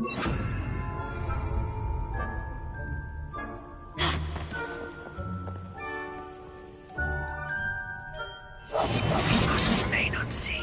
We must remain unseen.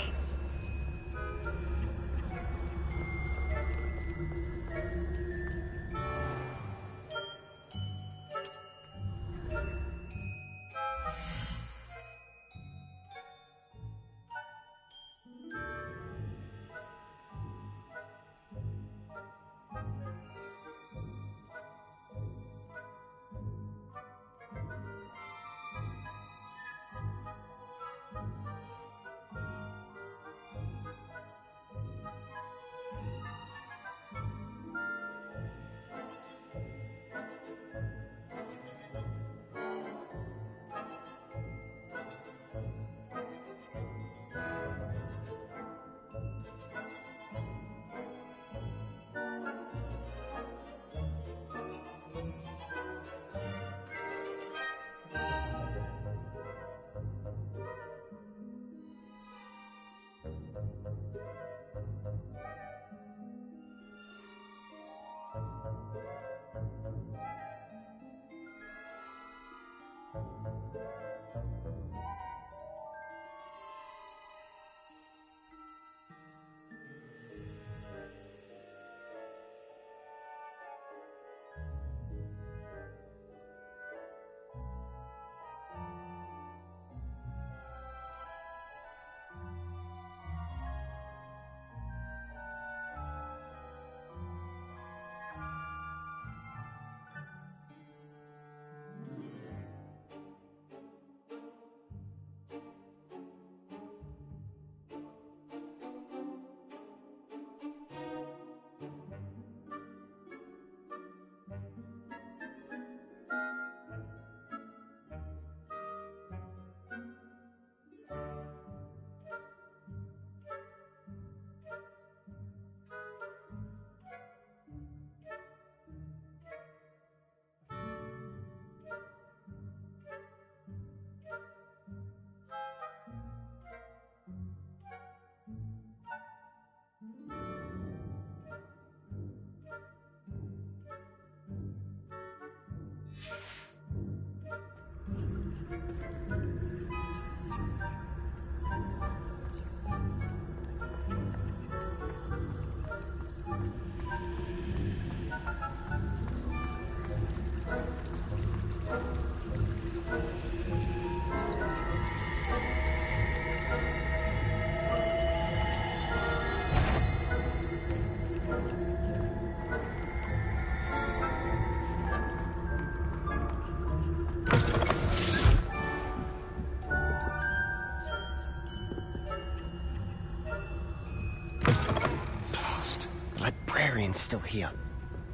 Librarian's still here.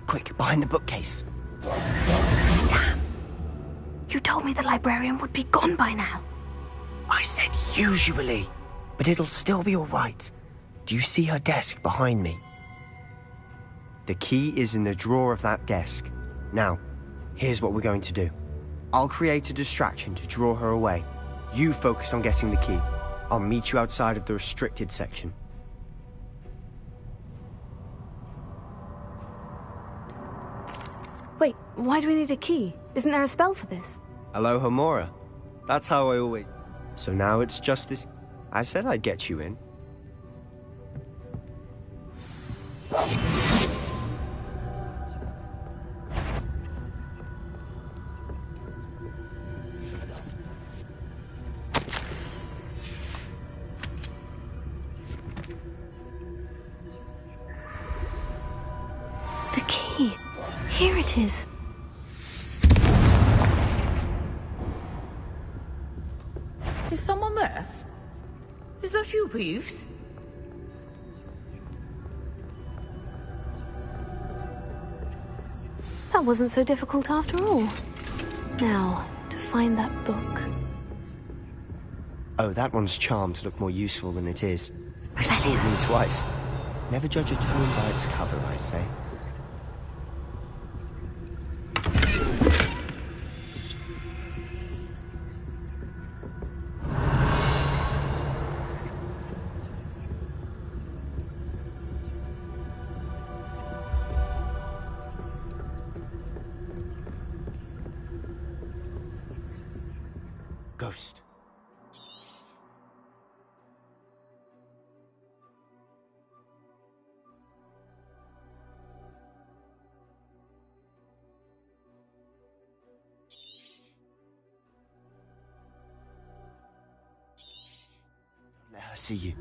Quick, behind the bookcase. Damn! You told me the librarian would be gone by now. I said usually, but it'll still be all right. Do you see her desk behind me? The key is in the drawer of that desk. Now, here's what we're going to do. I'll create a distraction to draw her away. You focus on getting the key. I'll meet you outside of the restricted section. Wait, why do we need a key? Isn't there a spell for this? Hello, Homora. That's how I always... So now it's just this... I said I'd get you in. The key. Here it is. Is someone there? Is that you, Peeves? That wasn't so difficult after all. Now, to find that book. Oh, that one's charmed to look more useful than it is. It's fooled me twice. Never judge a tome by its cover, I say. ghost. Don't let her see you.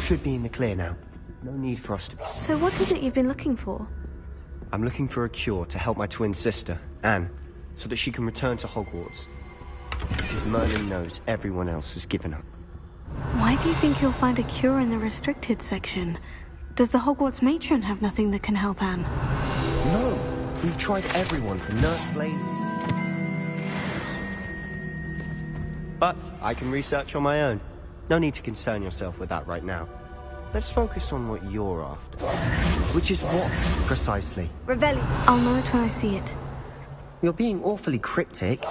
Should be in the clear now. No need for us to be... So what is it you've been looking for? I'm looking for a cure to help my twin sister, Anne, so that she can return to Hogwarts. Because Merlin knows everyone else has given up. Why do you think you'll find a cure in the restricted section? Does the Hogwarts matron have nothing that can help Anne? No! We've tried everyone from Nurse Blaine... But I can research on my own. No need to concern yourself with that right now. Let's focus on what you're after. Which is what, precisely? Revelli. I'll know it when I see it. You're being awfully cryptic.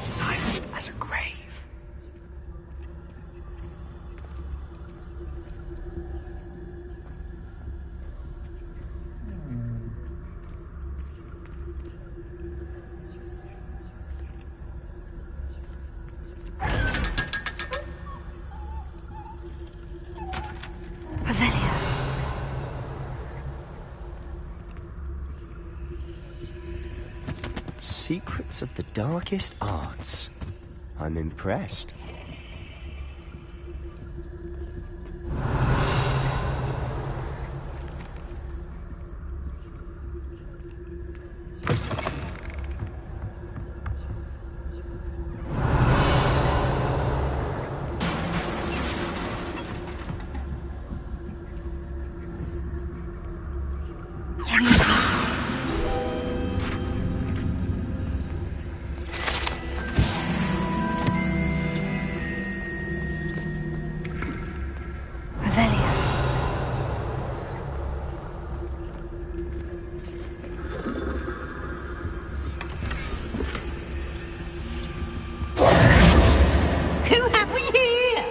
Silent as a grave. Revelio. Secrets of the darkest arts. I'm impressed. Who have we here?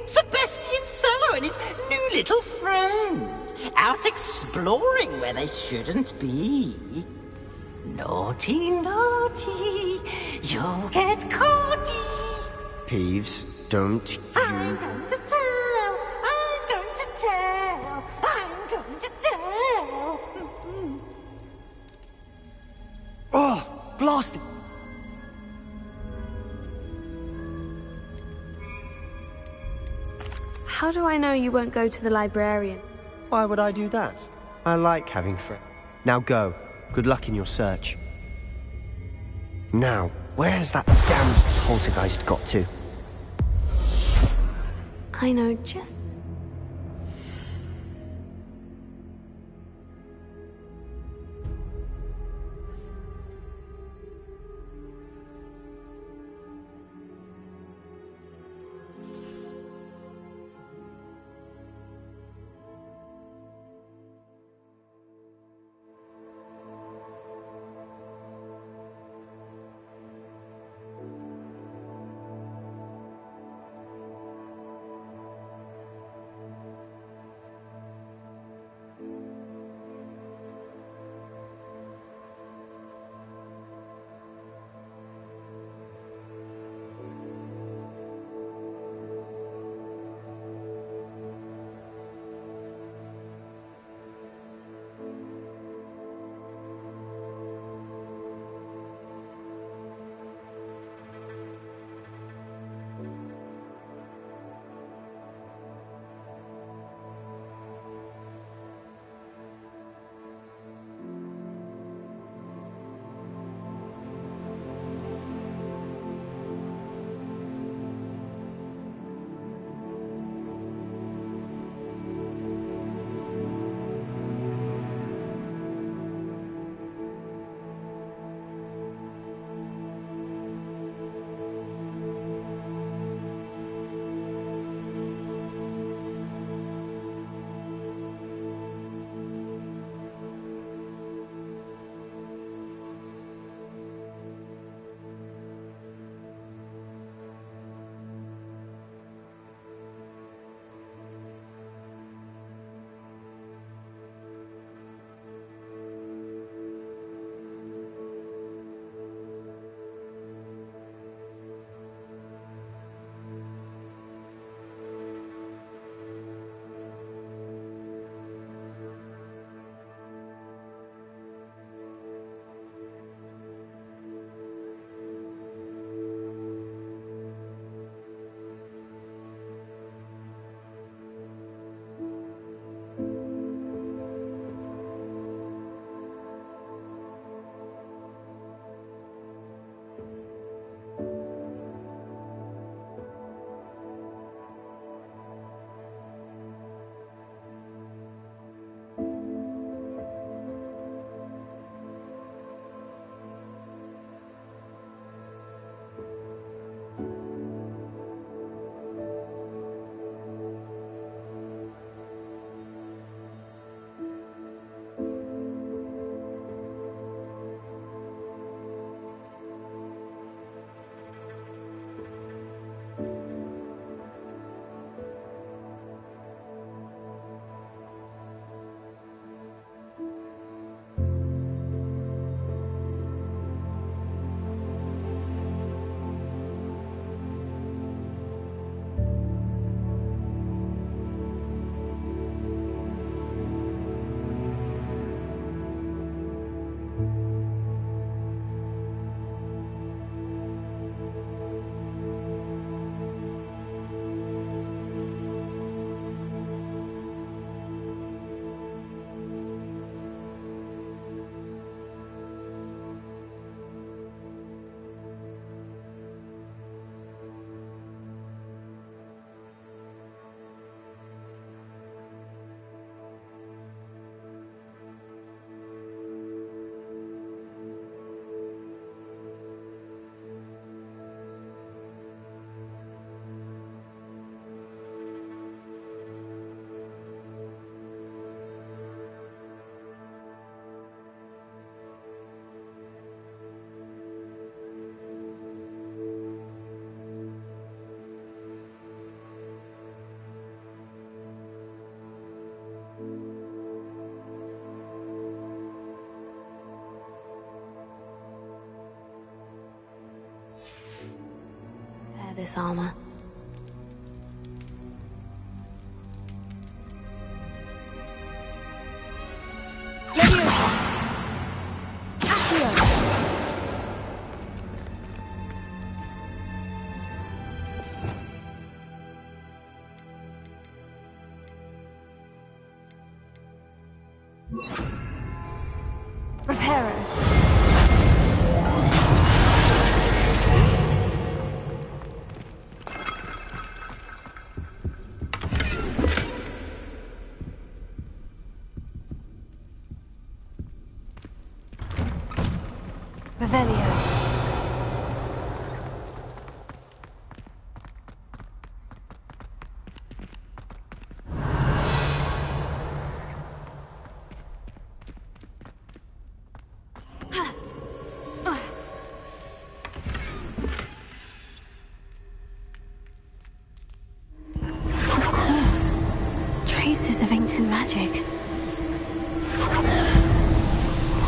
Sebastian Cello and his new little friend. Out exploring where they shouldn't be. Naughty, naughty. You'll get caughty. Peeves, don't I'm you... going to tell. I'm going to tell. I'm going to tell. Oh, blast it! How do I know you won't go to the librarian? Why would I do that? I like having friends. Now go. Good luck in your search. Now, where's that damned poltergeist got to? I know just... this armor. Reparo. Revelio. Of course. Traces of ancient magic. There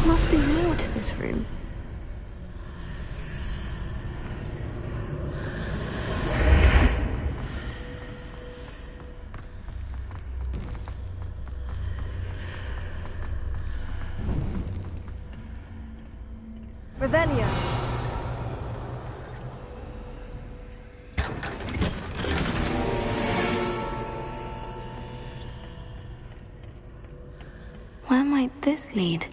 must be more to this room. Revelio. Where might this lead?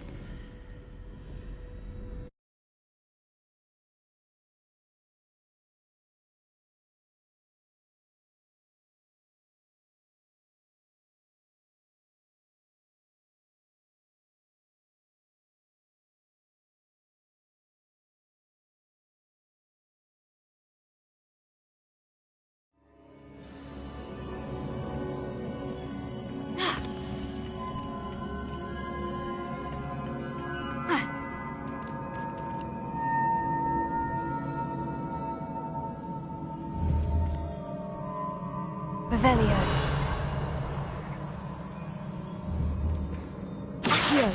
Revelio. Accio.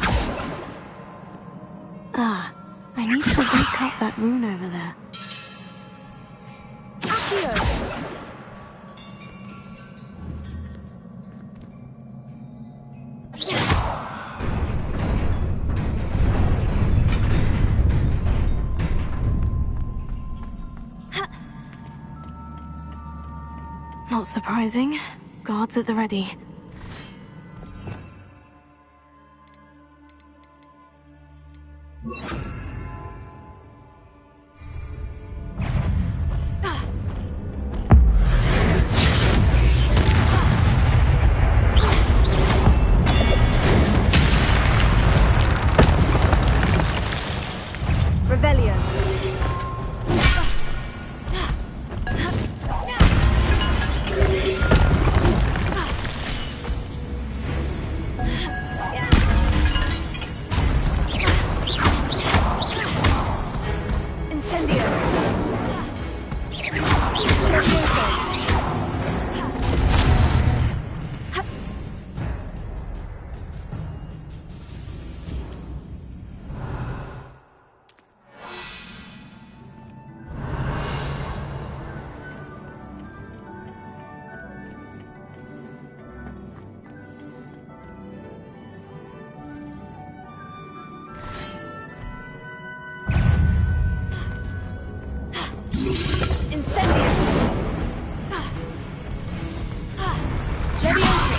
Ah, I need to wake up that rune over there. Accio. Not surprising. Guards at the ready. Revelio. Incendio. Levioso. Incendio. Levioso.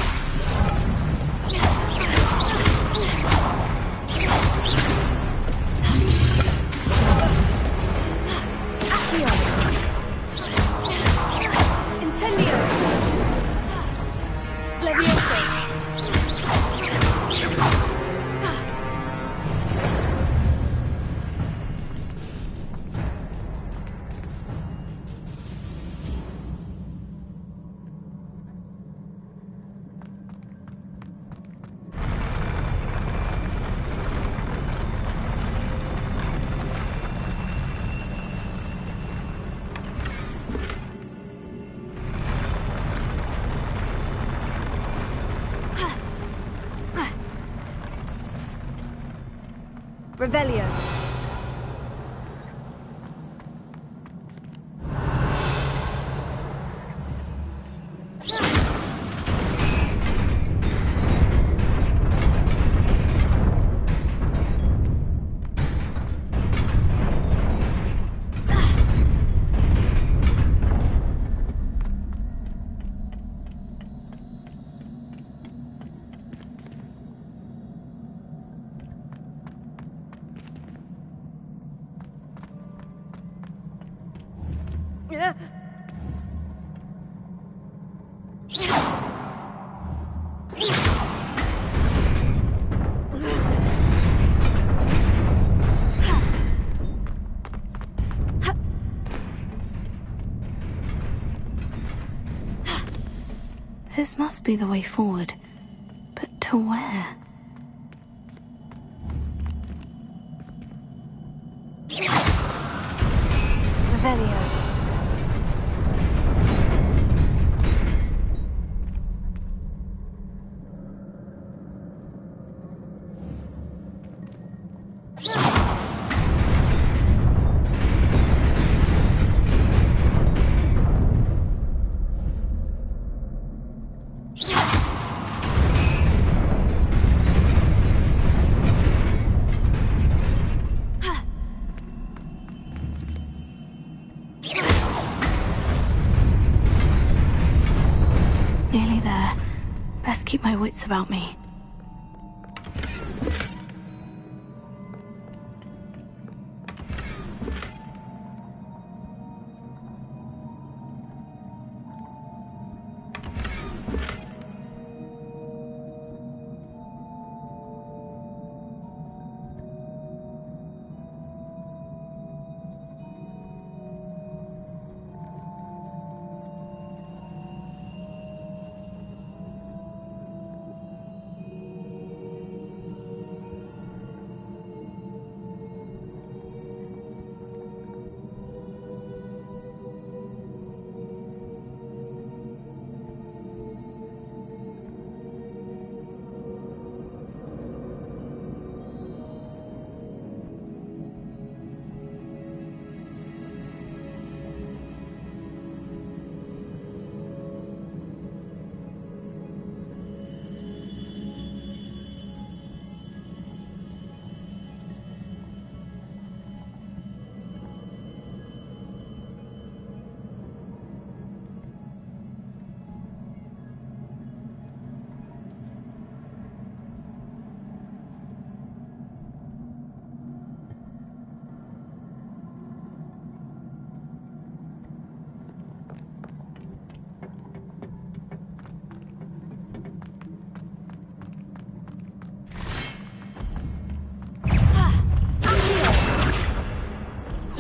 Accio. Incendio. Levioso. Revelio. This must be the way forward. But to where? Revelio. Nearly there. Best keep my wits about me.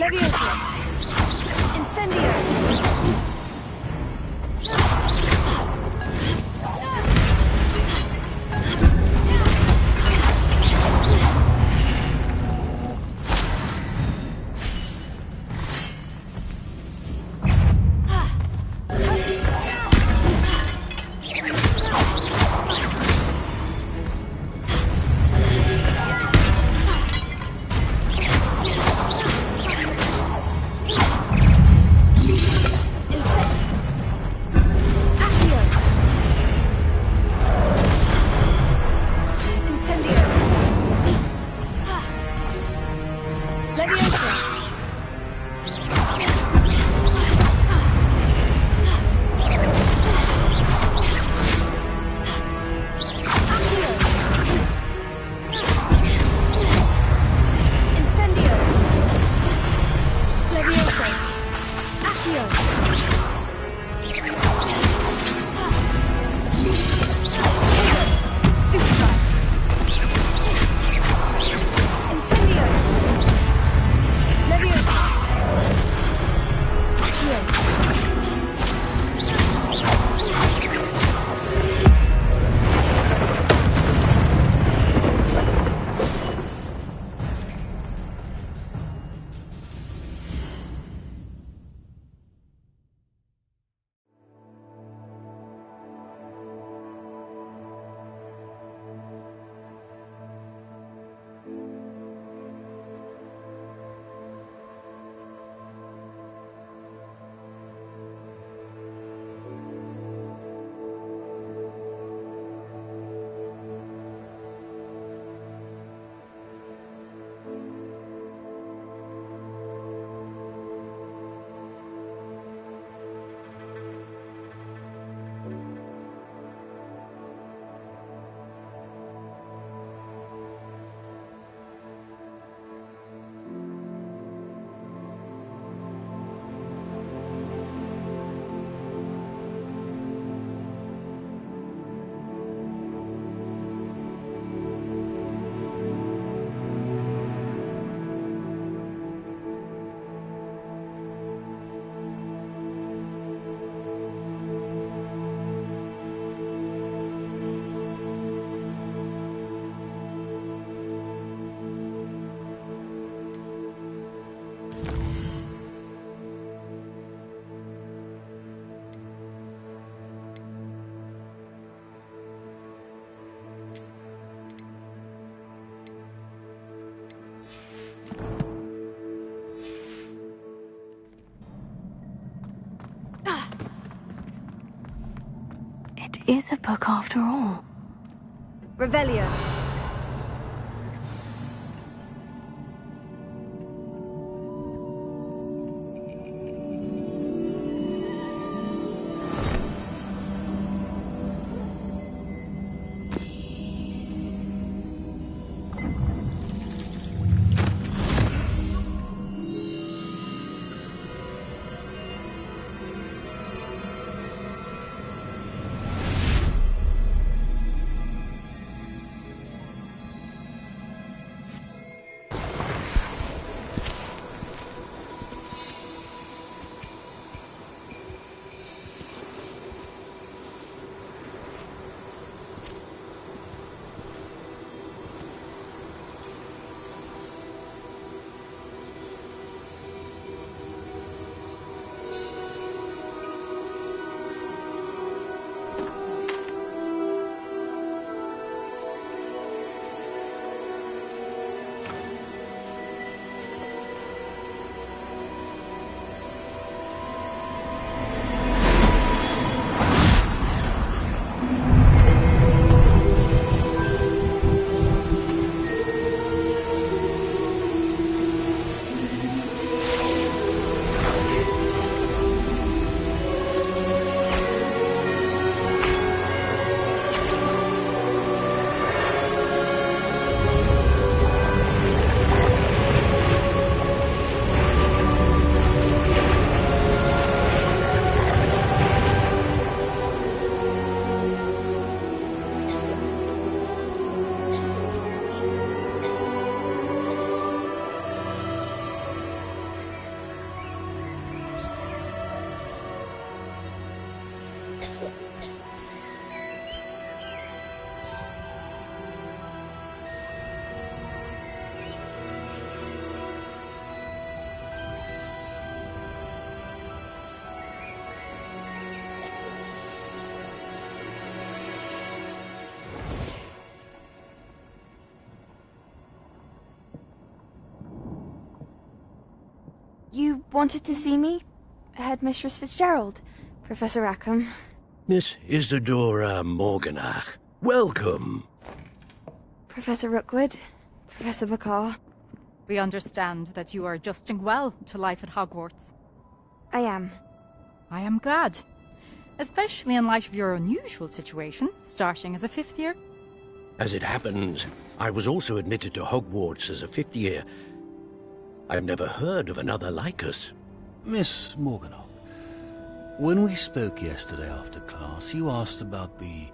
Leviosa! Incendio! is a book after all. Revelio. You wanted to see me? Headmistress Fitzgerald? Professor Rackham? Miss Isadora Morganach, welcome. Professor Rookwood? Professor Macaw? We understand that you are adjusting well to life at Hogwarts. I am. I am glad. Especially in light of your unusual situation, starting as a 5th year. As it happens, I was also admitted to Hogwarts as a 5th year. I've never heard of another like us. Miss Morganach, when we spoke yesterday after class, you asked about the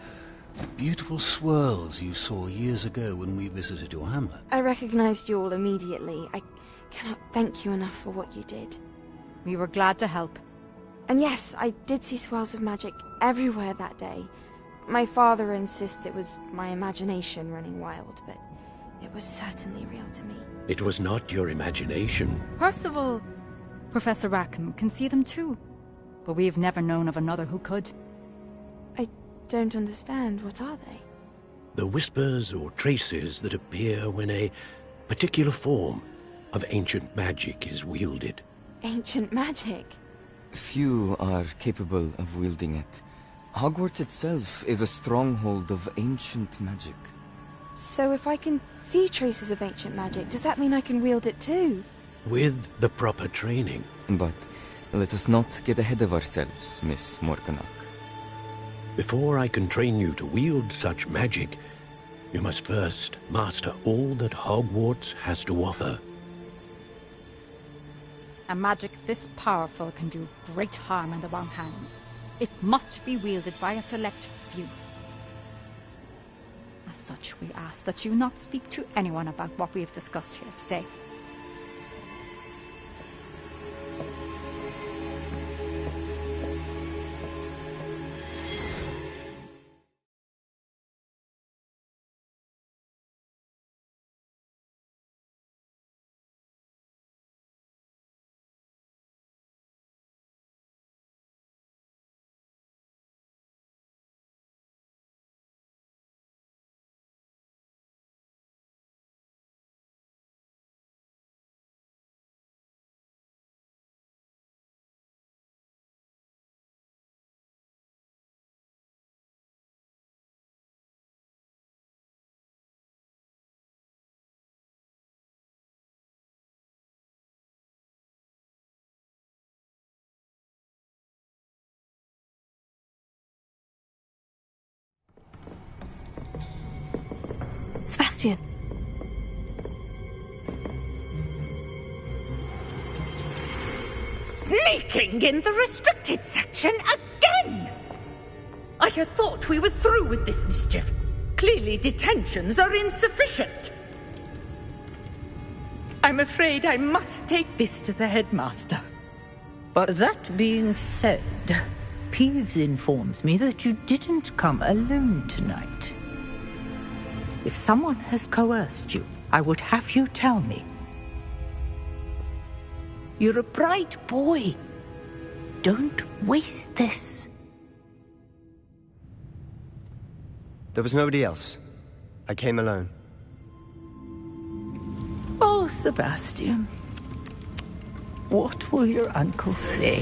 beautiful swirls you saw years ago when we visited your hamlet. I recognized you all immediately. I cannot thank you enough for what you did. We were glad to help. And yes, I did see swirls of magic everywhere that day. My father insists it was my imagination running wild, but it was certainly real to me. It was not your imagination. Percival, Professor Rackham can see them too. But we've never known of another who could. I don't understand. What are they? The whispers or traces that appear when a particular form of ancient magic is wielded. Ancient magic? Few are capable of wielding it. Hogwarts itself is a stronghold of ancient magic. So if I can see traces of ancient magic, does that mean I can wield it too? With the proper training. But let us not get ahead of ourselves, Miss Morganach. Before I can train you to wield such magic, you must first master all that Hogwarts has to offer. A magic this powerful can do great harm in the wrong hands. It must be wielded by a select few. As such, we ask that you not speak to anyone about what we have discussed here today. Sebastian. Sneaking in the restricted section again! I had thought we were through with this mischief. Clearly detentions are insufficient. I'm afraid I must take this to the headmaster. But That being said, Peeves informs me that you didn't come alone tonight. If someone has coerced you, I would have you tell me. You're a bright boy. Don't waste this. there was nobody else. I came alone. Oh, Sebastian. What will your uncle say?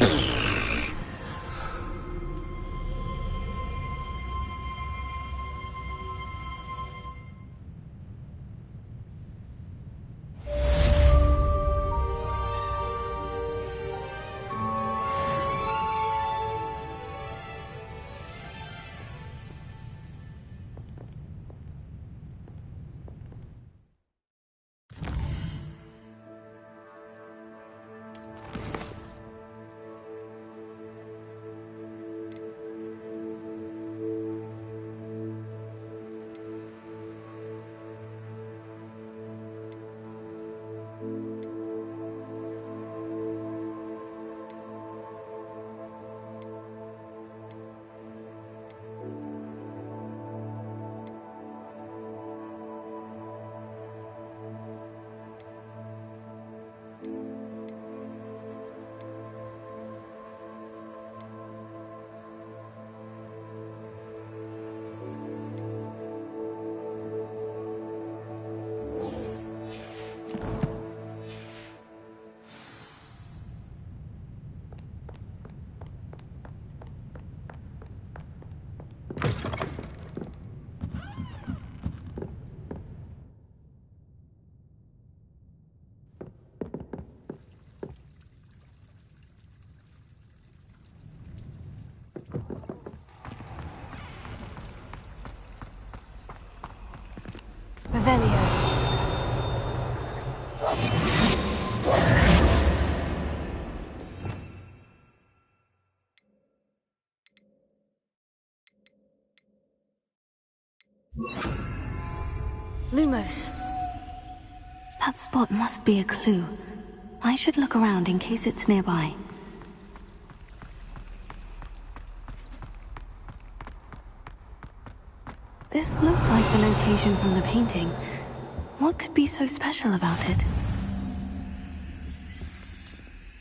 Revelio. Lumos. That spot must be a clue. I should look around in case it's nearby. This looks like the location from the painting. What could be so special about it?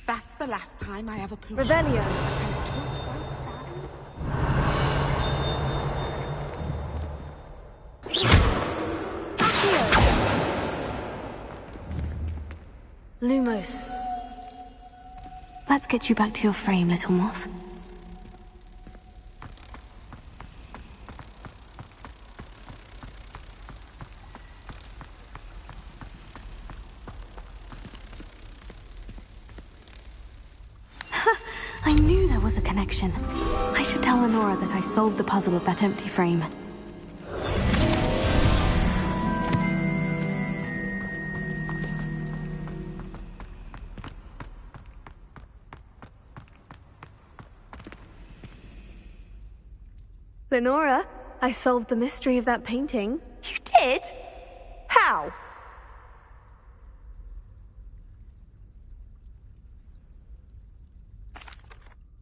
That's the last time I ever pushed. Revelio. Lumos. Let's get you back to your frame, little moth. I knew there was a connection. I should tell Lenora that I solved the puzzle of that empty frame. Lenora, I solved the mystery of that painting. You did? How?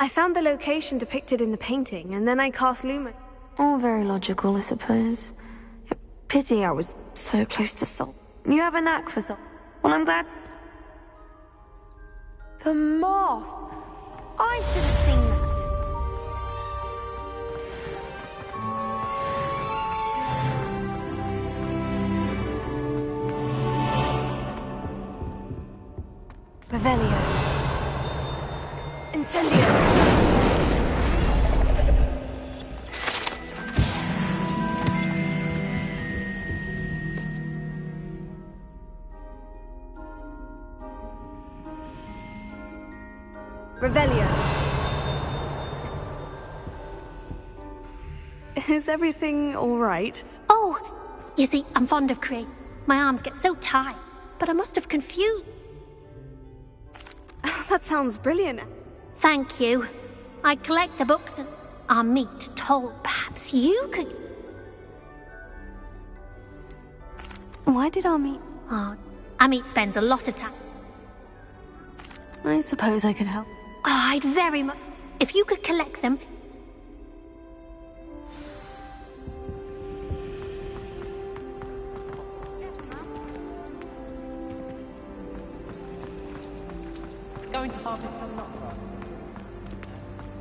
I found the location depicted in the painting, and then I cast Lumen. All very logical, I suppose. Pity I was so close to solve. You have a knack for solve. Well, I'm glad. The moth! I should have seen that. Revelio. Incendio. Revelio. Is everything all right? Oh, You see, I'm fond of create. My arms get so tight, but I must have confused. That sounds brilliant. Thank you. I collect the books and our meet told perhaps you could... Why did Army... Oh, Amit spends a lot of time. I suppose I could help. Oh, I'd very much... If you could collect them... Going to harvest some nuts.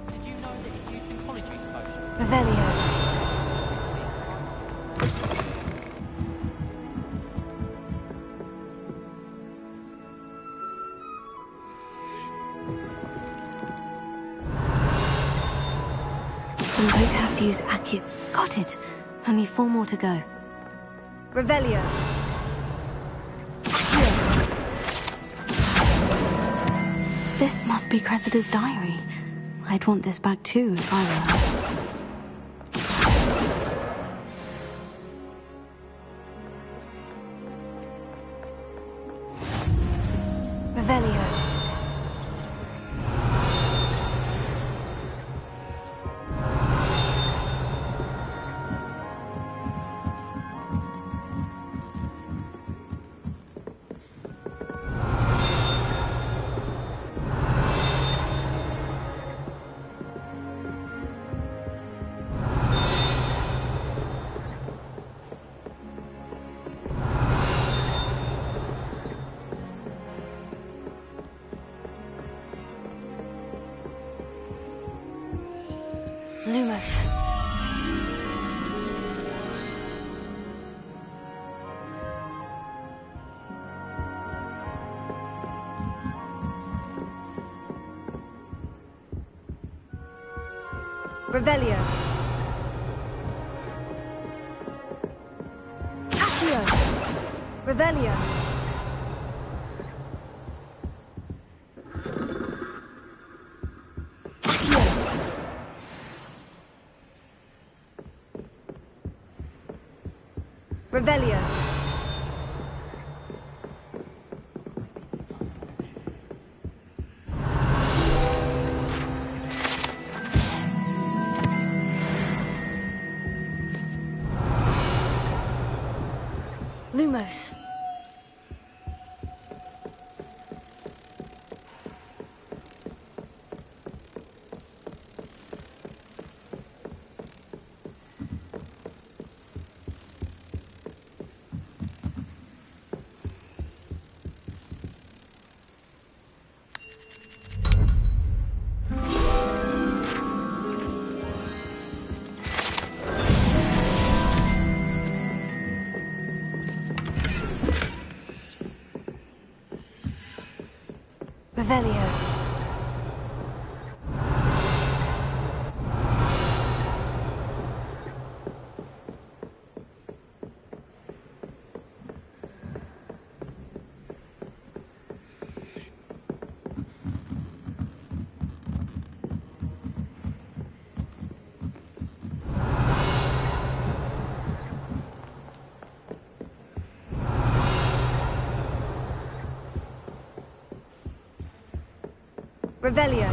Did you know that it's used in polyjuice potions? Revelio. I'm going to have to use Accio. Got it. Only 4 more to go. Revelio. This must be Cressida's diary. I'd want this back too if I were her. Revelio. Lumos. Revelio. Accio. Revelio. Revelio. Lumos. Revelio. Revelio.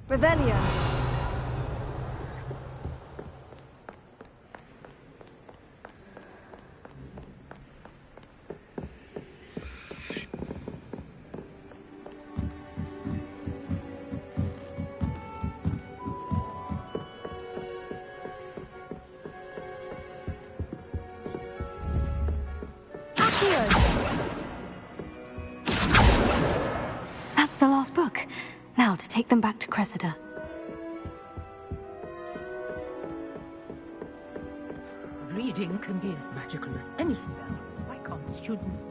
Revelio. That's the last book. Now to take them back to Cressida. reading can be as magical as any spell. Why can't students?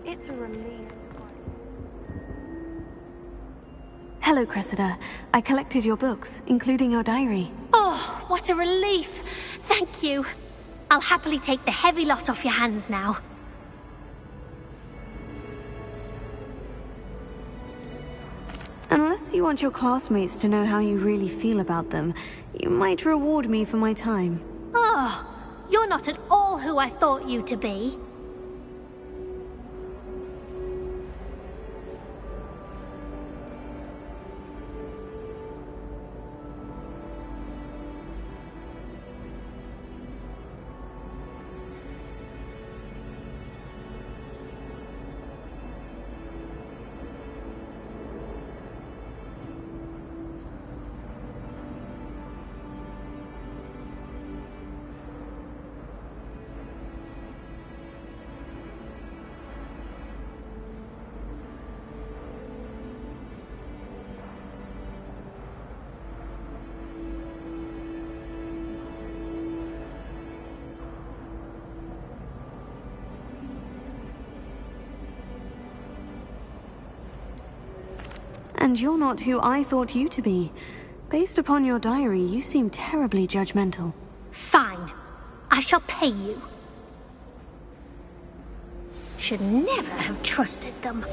It's a relief. Hello, Cressida. I collected your books, including your diary. Oh, what a relief! Thank you. I'll happily take the heavy lot off your hands now. Unless you want your classmates to know how you really feel about them, you might reward me for my time. Oh, you're not at all who I thought you to be. And you're not who I thought you to be. Based upon your diary, you seem terribly judgmental. Fine. I shall pay you. Should never have trusted them.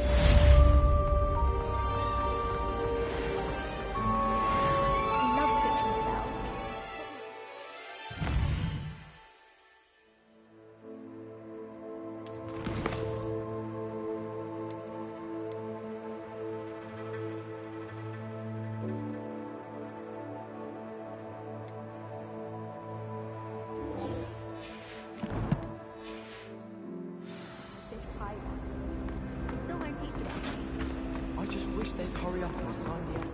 I just wish they'd hurry up and sign the effort.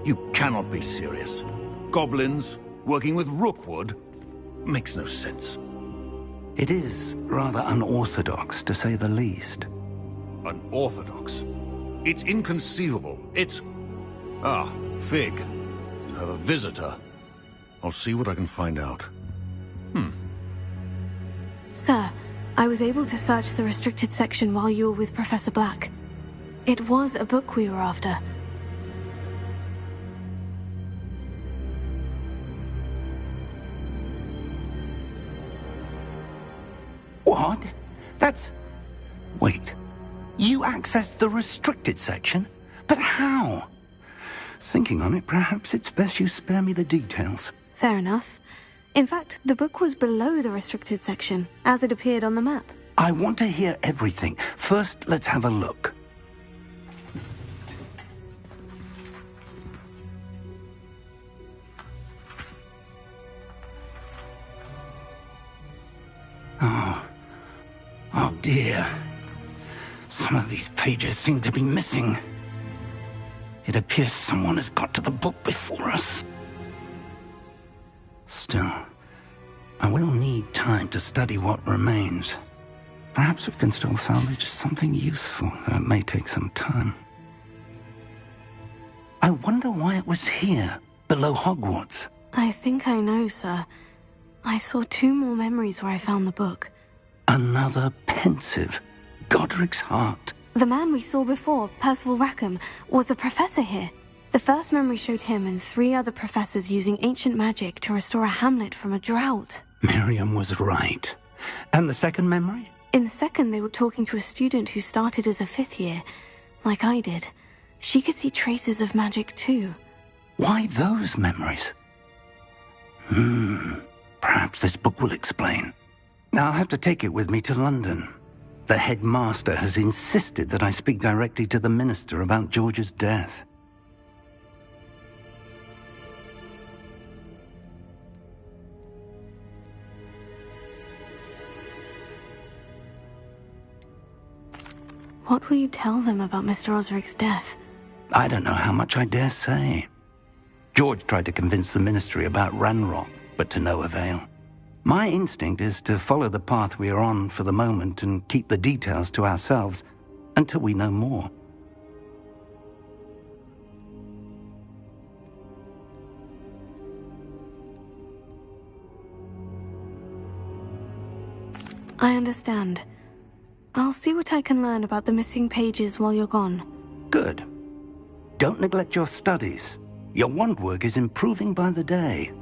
You cannot be serious. Goblins working with Rookwood? Makes no sense. It is rather unorthodox, to say the least. Unorthodox? It's inconceivable. It's... Ah, Fig. You have a visitor. I'll see what I can find out. Sir, I was able to search the restricted section while you were with Professor Black. It was a book we were after. What? That's... Wait. You accessed the restricted section? But how? Thinking on it, perhaps it's best you spare me the details. Fair enough. In fact, the book was below the restricted section, as it appeared on the map. I want to hear everything. First, let's have a look. Oh dear. Some of these pages seem to be missing. It appears someone has got to the book before us. Still, I will need time to study what remains. Perhaps we can still salvage something useful, though it may take some time. I wonder why it was here, below Hogwarts. I think I know, sir. I saw 2 more memories where I found the book. Another pensive. Godric's heart. The man we saw before, Percival Rackham, was a professor here. The first memory showed him and 3 other professors using ancient magic to restore a hamlet from a drought. Miriam was right. And the second memory? In the second, they were talking to a student who started as a 5th year, like I did. She could see traces of magic too. Why those memories? Perhaps this book will explain. I'll have to take it with me to London. The headmaster has insisted that I speak directly to the minister about George's death. What will you tell them about Mr. Osric's death? I don't know how much I dare say. George tried to convince the ministry about Ranrock, but to no avail. My instinct is to follow the path we are on for the moment and keep the details to ourselves until we know more. I understand. I'll see what I can learn about the missing pages while you're gone. Good. Don't neglect your studies. Your wand work is improving by the day.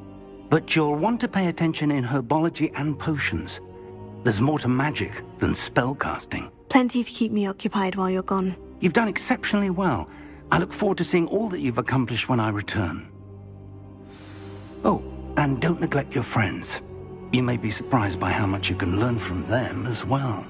But you'll want to pay attention in herbology and potions. There's more to magic than spellcasting. Plenty to keep me occupied while you're gone. You've done exceptionally well. I look forward to seeing all that you've accomplished when I return. Oh, and don't neglect your friends. You may be surprised by how much you can learn from them as well.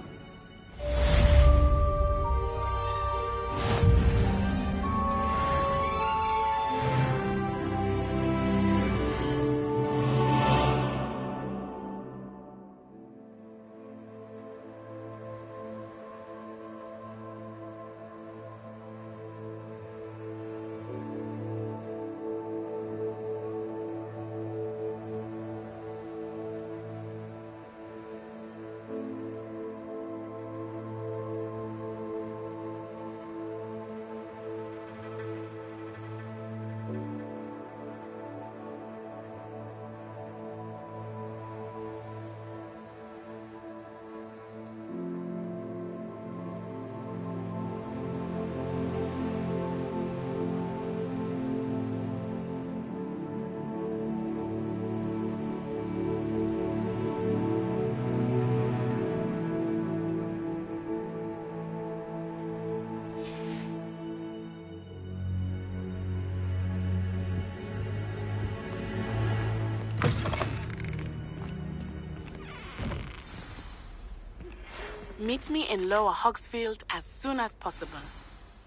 Meet me in Lower Hogsfield as soon as possible.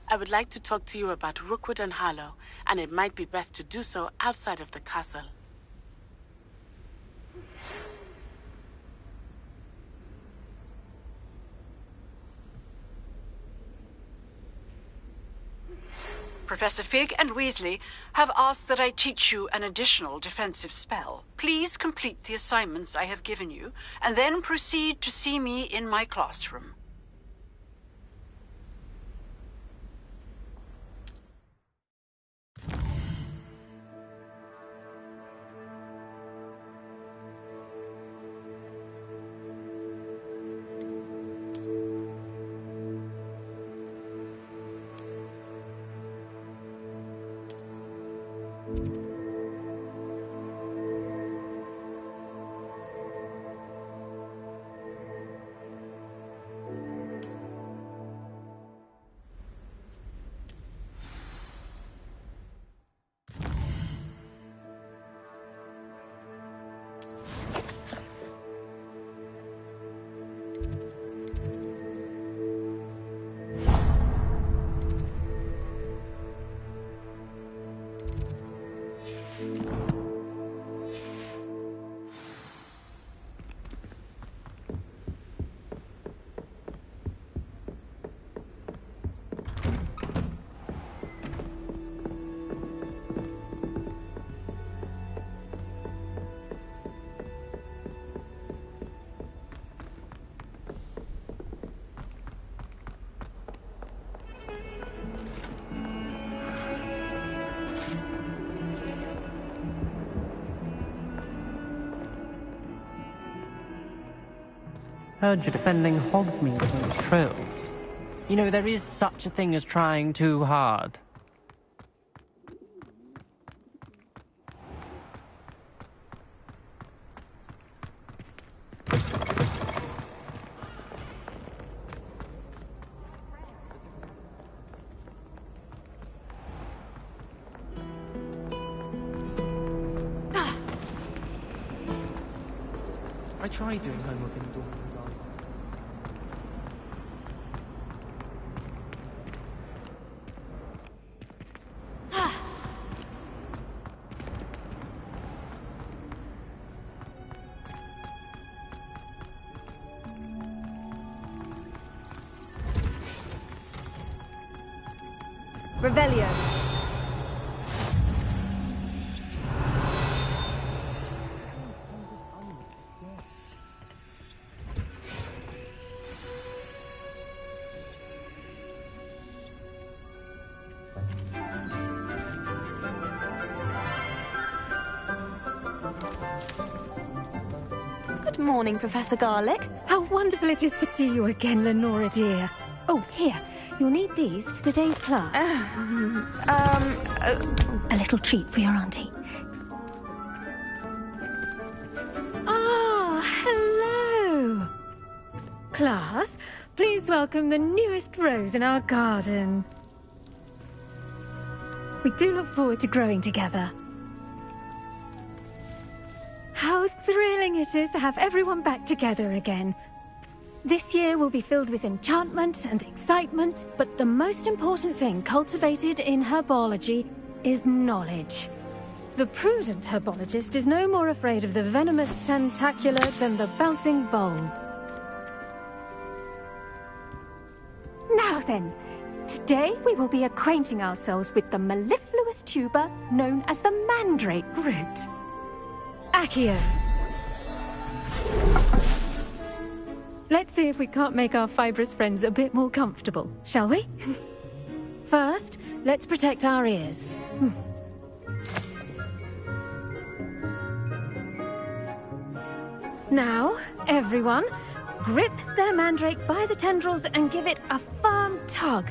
I would like to talk to you about Rookwood and Harlow, and it might be best to do so outside of the castle. Professor Fig and Weasley have asked that I teach you an additional defensive spell. Please complete the assignments I have given you, and then proceed to see me in my classroom. Heard you're defending Hogsmeade from the trolls. You know, there is such a thing as trying too hard. I tried doing homework in the dorm. Revelio. Good morning, Professor Garlick. How wonderful it is to see you again, Lenora dear. Oh, here. You'll need these for today's class. A little treat for your auntie. Ah, hello. Class, please welcome the newest rose in our garden. We do look forward to growing together. How thrilling it is to have everyone back together again. This year will be filled with enchantment and excitement, but the most important thing cultivated in herbology is knowledge. The prudent herbologist is no more afraid of the venomous tentacula than the bouncing bulb. Now then, today we will be acquainting ourselves with the mellifluous tuber known as the mandrake root. Accio. Let's see if we can't make our fibrous friends a bit more comfortable, shall we? First, let's protect our ears. Now, everyone, grip their mandrake by the tendrils and give it a firm tug.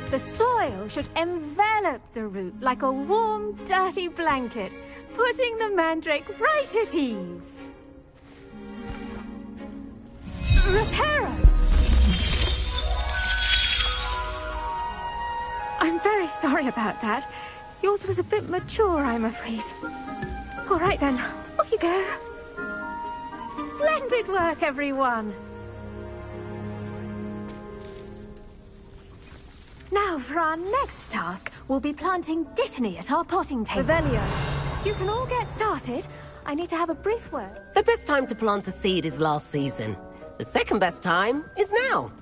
The soil should envelop the root like a warm, dirty blanket, putting the mandrake right at ease. Reparo! I'm very sorry about that. Yours was a bit mature, I'm afraid. All right then, off you go. Splendid work, everyone! Now, for our next task, we'll be planting Dittany at our potting table. Revelio. You can all get started. I need to have a brief word. The best time to plant a seed is last season. The second best time is now.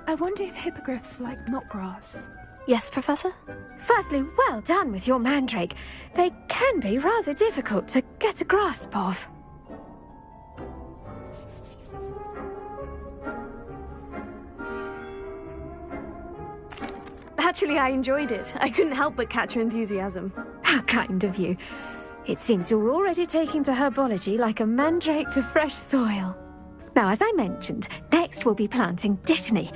I wonder if hippogriffs like knotgrass. Yes, Professor? Firstly, well done with your mandrake. They can be rather difficult to get a grasp of. Actually, I enjoyed it. I couldn't help but catch your enthusiasm. How kind of you. It seems you're already taking to herbology like a mandrake to fresh soil. Now, as I mentioned, next we'll be planting Dittany.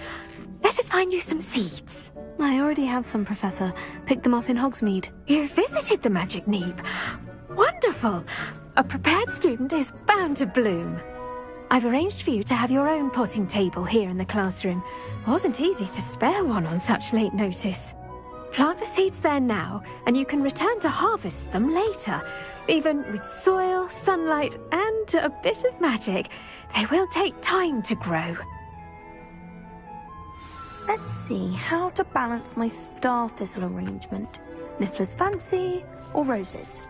Let us find you some seeds. I already have some, Professor. Picked them up in Hogsmeade. You visited the Magic Neep. Wonderful! A prepared student is bound to bloom. I've arranged for you to have your own potting table here in the classroom. Wasn't easy to spare one on such late notice. Plant the seeds there now, and you can return to harvest them later. Even with soil, sunlight, and a bit of magic, they will take time to grow. Let's see how to balance my star thistle arrangement. Niffler's Fancy or roses?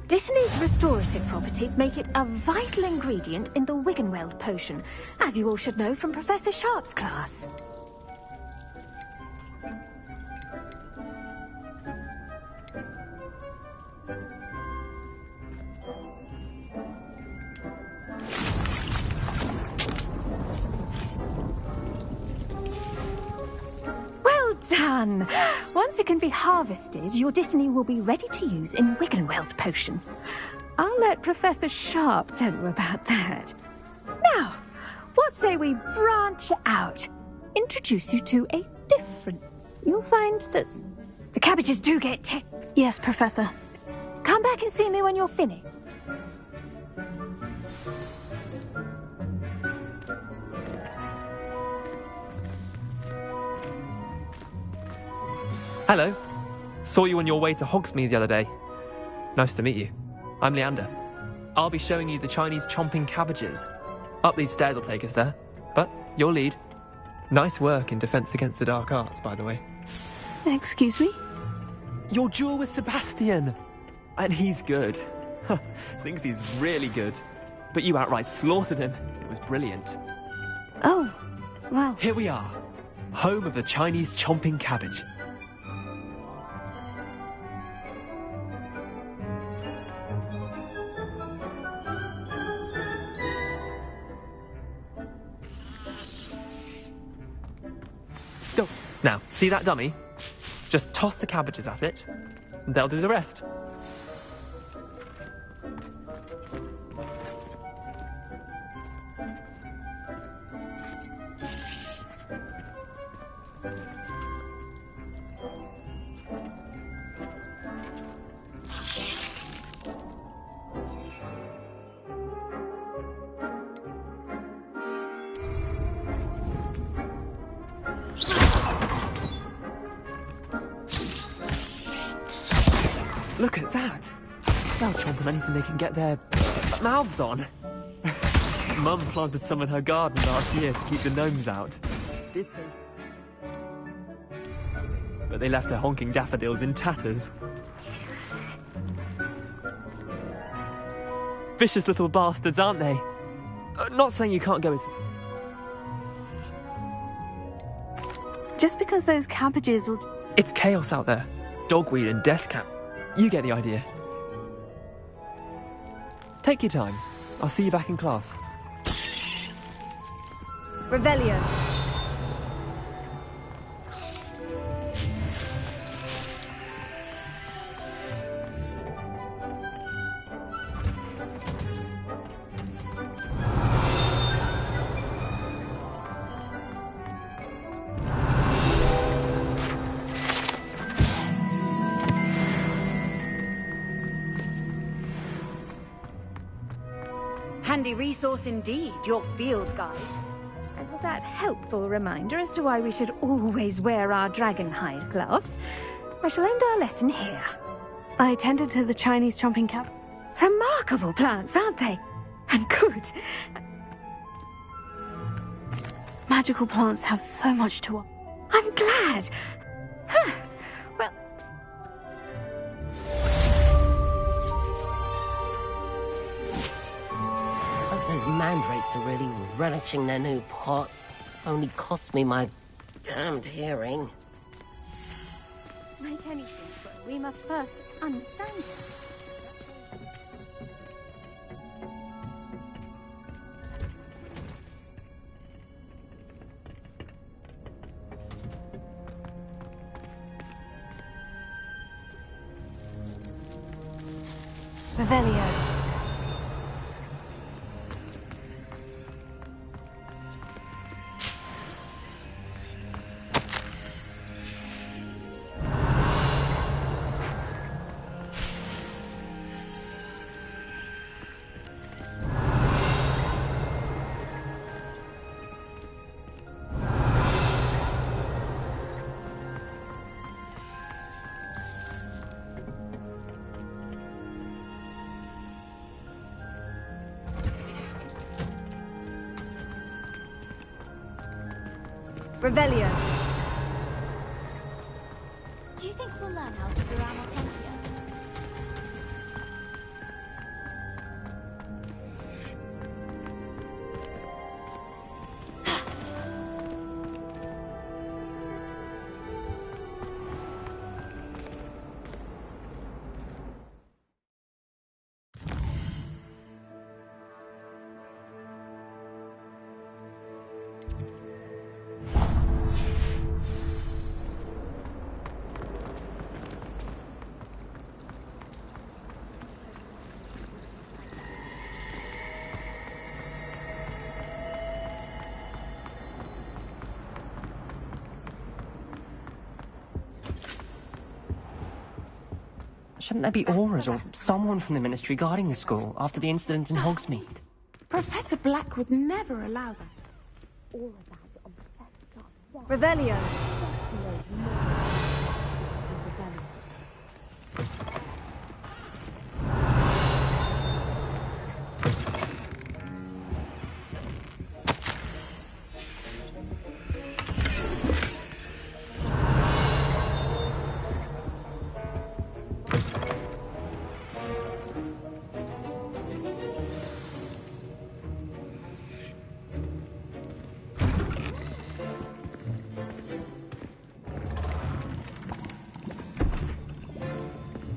Dittany's restorative properties make it a vital ingredient in the Wiggenweld potion, as you all should know from Professor Sharp's class. Well done! Once it can be harvested, your Dittany will be ready to use in Wiggenweld potion. I'll let Professor Sharp tell you about that. Now, what say we branch out? Introduce you to a different... You'll find that the cabbages do get Yes, Professor. Come back and see me when you're finished. Hello. Saw you on your way to Hogsmeade the other day. Nice to meet you. I'm Leander. I'll be showing you the Chinese chomping cabbages. Up these stairs will take us there. But you'll lead. Nice work in Defense Against the Dark Arts, by the way. Excuse me? Your duel with Sebastian! And he's good. Thinks he's really good. But you outright slaughtered him. It was brilliant. Oh, well. Here we are. Home of the Chinese chomping cabbage. Go. Now, see that dummy? Just toss the cabbages at it, and they'll do the rest. Look at that! They'll chomp on anything they can get their mouths on. Mum planted some in her garden last year to keep the gnomes out. Did so. But they left her honking daffodils in tatters. Vicious little bastards, aren't they? Not saying you can't go as... Just because those cabbages will... It's chaos out there. Dogweed and deathcap. You get the idea. Take your time. I'll see you back in class. Revelio. handy resource indeed, your field guide. And with that helpful reminder as to why we should always wear our dragonhide gloves, I shall end our lesson here. I tended to the Chinese chomping cap. Remarkable plants, aren't they? And good. Magical plants have so much to offer. I'm glad. Well... But those mandrakes are really relishing their new pots. Only cost me my damned hearing. Make anything grow, we must first understand it. Revelio. Revelio. Do you think we'll learn how to drown our tongue yet? Shouldn't there be auras or someone from the Ministry guarding the school after the incident in Hogsmeade? Professor Black would never allow that. Revelio.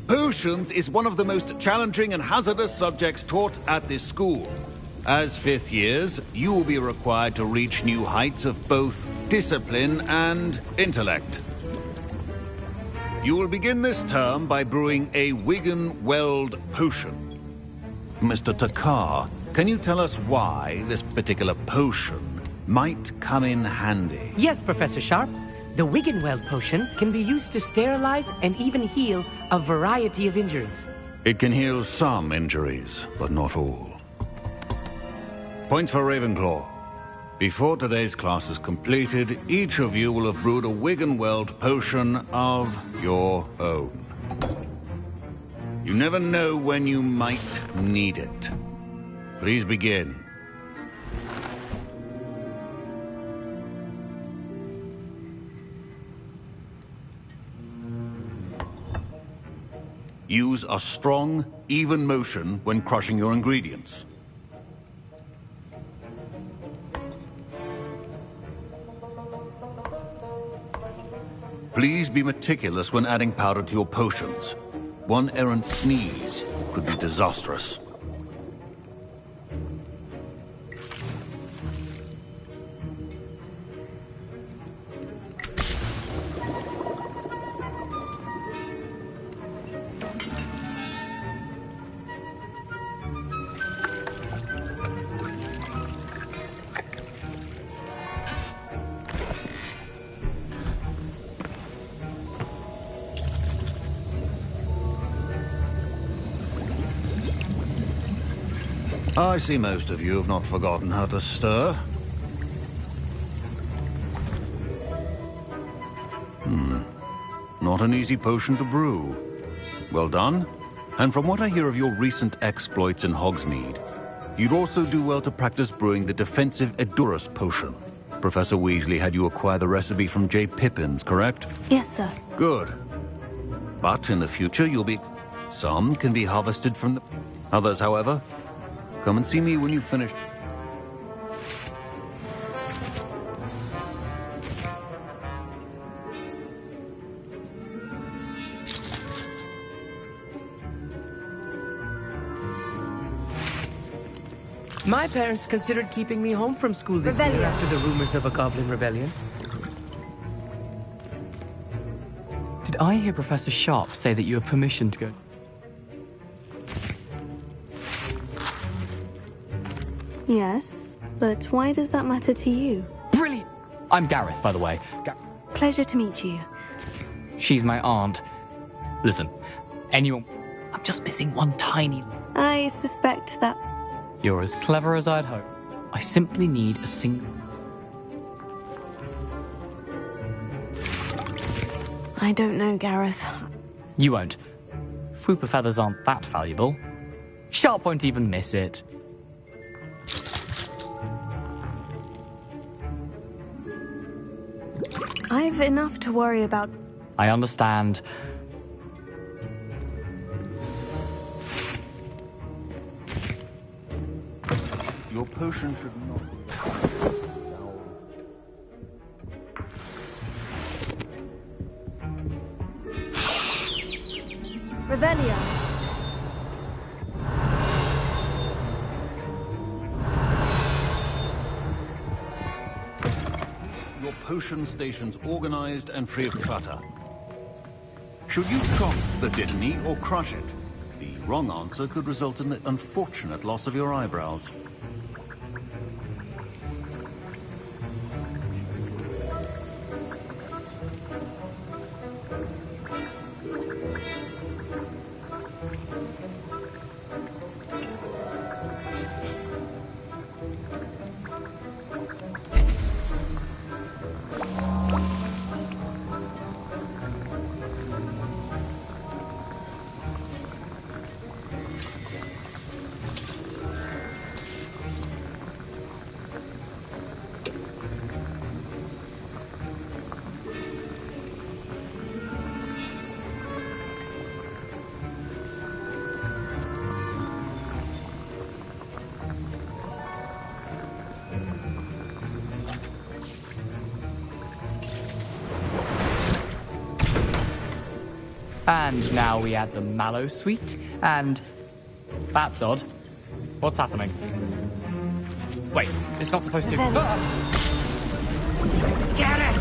Potions is one of the most challenging and hazardous subjects taught at this school. As fifth years, you will be required to reach new heights of both discipline and intellect. You will begin this term by brewing a Wigan-Weld potion. Mr. Takar, can you tell us why this particular potion might come in handy? Yes, Professor Sharp. The Wigan-Weld potion can be used to sterilize and even heal a variety of injuries. It can heal some injuries, but not all. Points for Ravenclaw. Before today's class is completed, each of you will have brewed a Wigan-Weld potion of your own. You never know when you might need it. Please begin. Use a strong, even motion when crushing your ingredients. Please be meticulous when adding powder to your potions. One errant sneeze could be disastrous. I see most of you have not forgotten how to stir. Not an easy potion to brew. Well done. And from what I hear of your recent exploits in Hogsmeade, you'd also do well to practice brewing the defensive Edurus potion. Professor Weasley had you acquire the recipe from J. Pippins, correct? Yes, sir. Good. But in the future, you'll be... Some can be harvested from the... Others, however, come and see me when you've finished. My parents considered keeping me home from school this year after the rumors of a goblin rebellion. Did I hear Professor Sharp say that you have permission to go? Yes, but why does that matter to you? Brilliant! I'm Gareth, by the way. Pleasure to meet you. She's my aunt. Listen, anyone... I'm just missing one tiny... I suspect that's... You're as clever as I'd hope. I simply need a single... I don't know, Gareth. You won't. Fwooper feathers aren't that valuable. Sharp won't even miss it. I've enough to worry about. I understand. Your potion should not... Revelio. Your potion station's organized and free of clutter. Should you chop the Dittany or crush it? The wrong answer could result in the unfortunate loss of your eyebrows. And now we add the mallow sweet, and... That's odd. What's happening? Wait, it's not supposed to... Ah! Get it!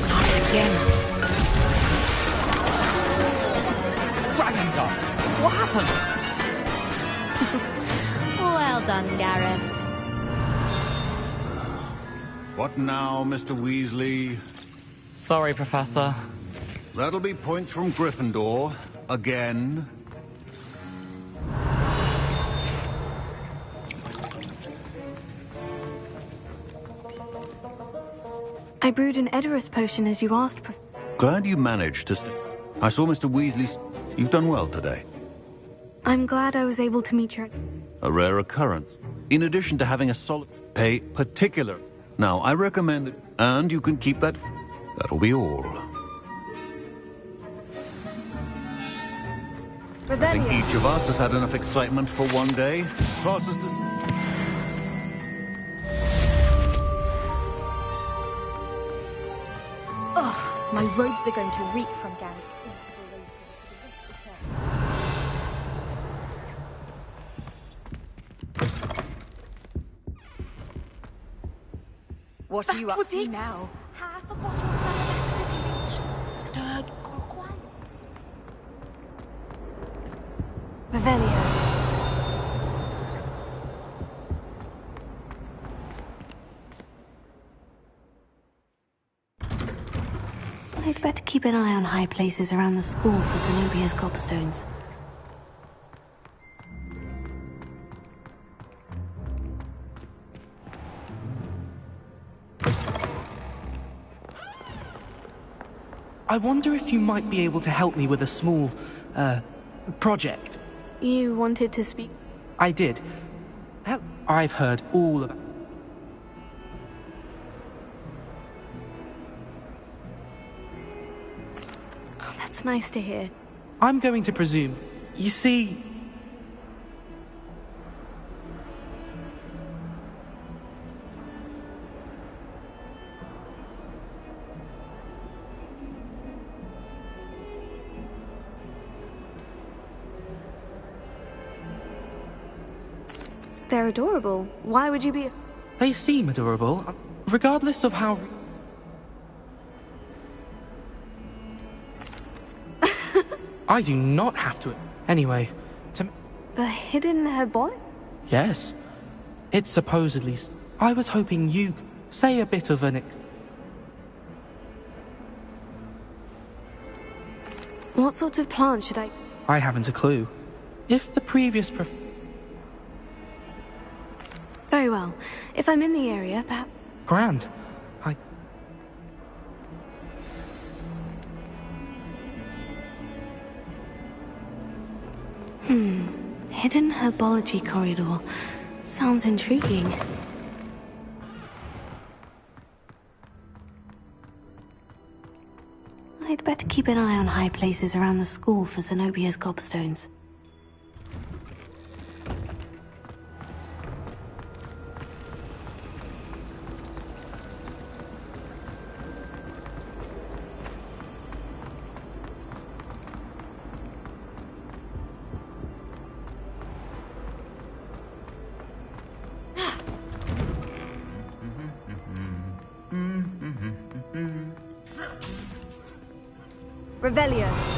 Not again. Dragon's up! What happened? Well done, Gareth. What now, Mr. Weasley? Sorry, Professor. That'll be points from Gryffindor. Again. I brewed an Edurus potion as you asked, Glad you managed to I saw Mr. Weasley's... You've done well today. I'm glad I was able to meet your... A rare occurrence. In addition to having a solid... Pay particular. Now, I recommend that... And you can keep that... That'll be all. I think each of us has had enough excitement for one day. Classes to... Ugh, my robes are going to reek from Gary. What are you up to now? Half a bottle of Madagascar bleach, stirred or quiet. Revelio. I'd better keep an eye on high places around the school for Zenobia's gobstones. I wonder if you might be able to help me with a small, project. You wanted to speak? I did. I've heard all about... Oh, that's nice to hear. I'm going to presume. You see... They're adorable. Why would you be... They seem adorable, regardless of how... I do not have to... Anyway, to... The hidden herbology? Yes. It's supposedly... I was hoping you could say a bit of an... What sort of plant should I... I haven't a clue. If the previous Very well. If I'm in the area, perhaps... Grand. Hidden herbology corridor. Sounds intriguing. I'd better keep an eye on high places around the school for Zenobia's gobstones. Revelio.